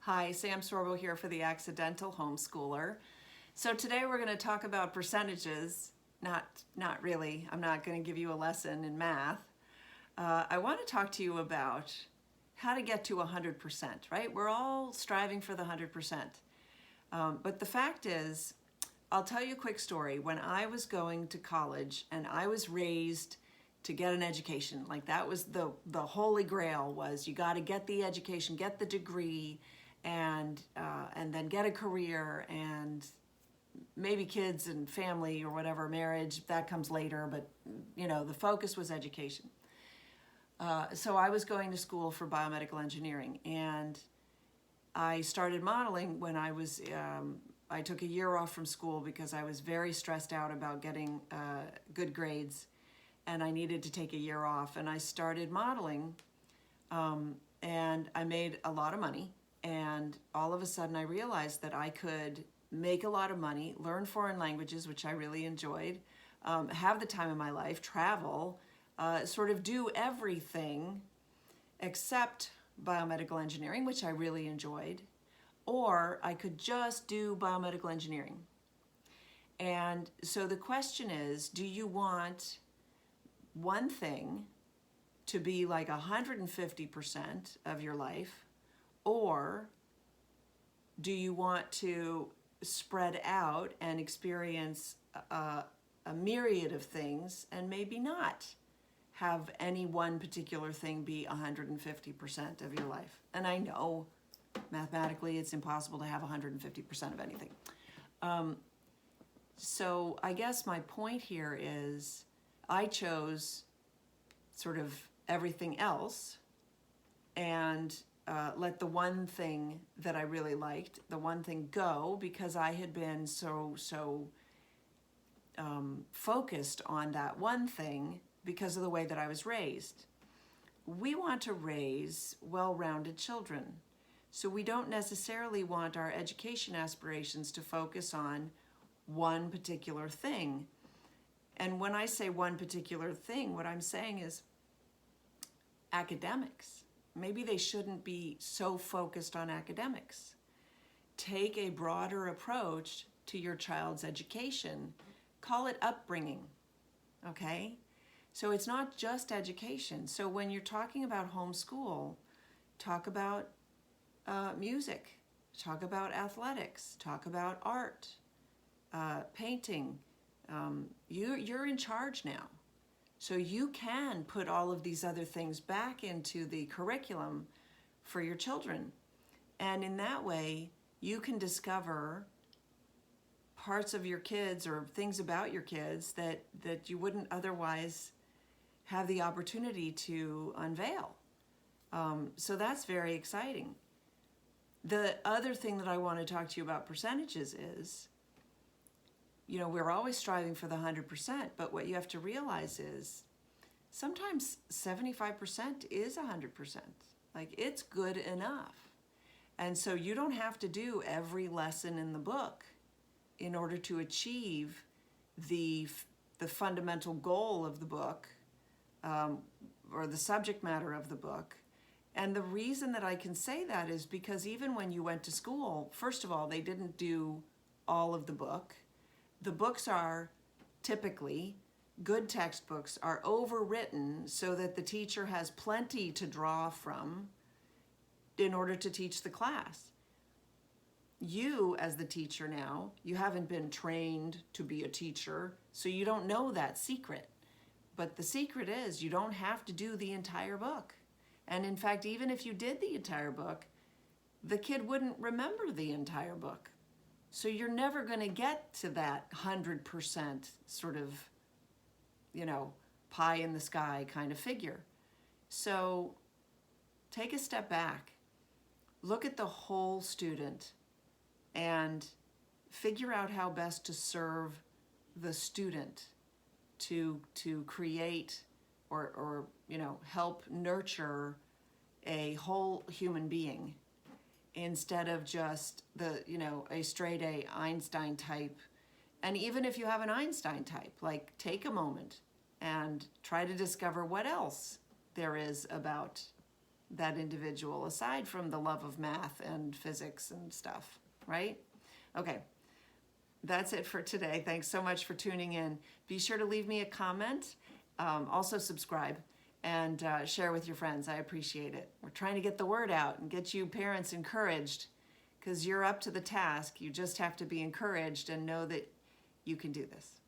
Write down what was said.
Hi, Sam Sorbo here for the Accidental Homeschooler. So today we're going to talk about percentages. Not really. I'm not going to give you a lesson in math. I want to talk to you about how to get to 100%, right? We're all striving for the 100%. But the fact is, I'll tell you a quick story. When I was going to college and I was raised to get an education, like that was the holy grail, was you got to get the education, get the degree, and then get a career, and maybe kids and family or whatever, marriage, that comes later, but the focus was education. So I was going to school for biomedical engineering, and I started modeling when I took a year off from school because I was very stressed out about getting good grades, and I needed to take a year off, and I started modeling, and I made a lot of money. And all of a sudden I realized that I could make a lot of money, learn foreign languages, which I really enjoyed, have the time of my life, travel, sort of do everything except biomedical engineering, which I really enjoyed, or I could just do biomedical engineering. And so the question is, do you want one thing to be like 150% of your life, or do you want to spread out and experience a myriad of things and maybe not have any one particular thing be 150% of your life? And I know mathematically it's impossible to have 150% of anything. So I guess my point here is I chose sort of everything else and let the one thing that I really liked, the one thing, go, because I had been so focused on that one thing because of the way that I was raised. We want to raise well-rounded children, so we don't necessarily want our education aspirations to focus on one particular thing. And when I say one particular thing, what I'm saying is academics. Maybe they shouldn't be so focused on academics. Take a broader approach to your child's education. Call it upbringing, okay? So it's not just education. So when you're talking about homeschool, talk about music, talk about athletics, talk about art, painting. You're in charge now. So you can put all of these other things back into the curriculum for your children. And in that way, you can discover parts of your kids or things about your kids that you wouldn't otherwise have the opportunity to unveil. So that's very exciting. The other thing that I want to talk to you about percentages is, we're always striving for the 100%, but what you have to realize is sometimes 75% is 100%. Like, it's good enough. And so you don't have to do every lesson in the book in order to achieve the fundamental goal of the book, or the subject matter of the book. And the reason that I can say that is because even when you went to school, first of all, they didn't do all of the book. The books are typically, good textbooks are overwritten so that the teacher has plenty to draw from in order to teach the class. You, as the teacher now, you haven't been trained to be a teacher, so you don't know that secret. But the secret is you don't have to do the entire book. And in fact, even if you did the entire book, the kid wouldn't remember the entire book. So you're never going to get to that 100% sort of, pie in the sky kind of figure. So take a step back, look at the whole student, and figure out how best to serve the student to create or help nurture a whole human being, instead of just a straight A Einstein type. And even if you have an Einstein type, like, take a moment and try to discover what else there is about that individual aside from the love of math and physics and stuff, right? Okay, that's it for today. Thanks so much for tuning in. Be sure to leave me a comment. Also subscribe and share with your friends. I appreciate it. We're trying to get the word out and get you parents encouraged, because you're up to the task. You just have to be encouraged and know that you can do this.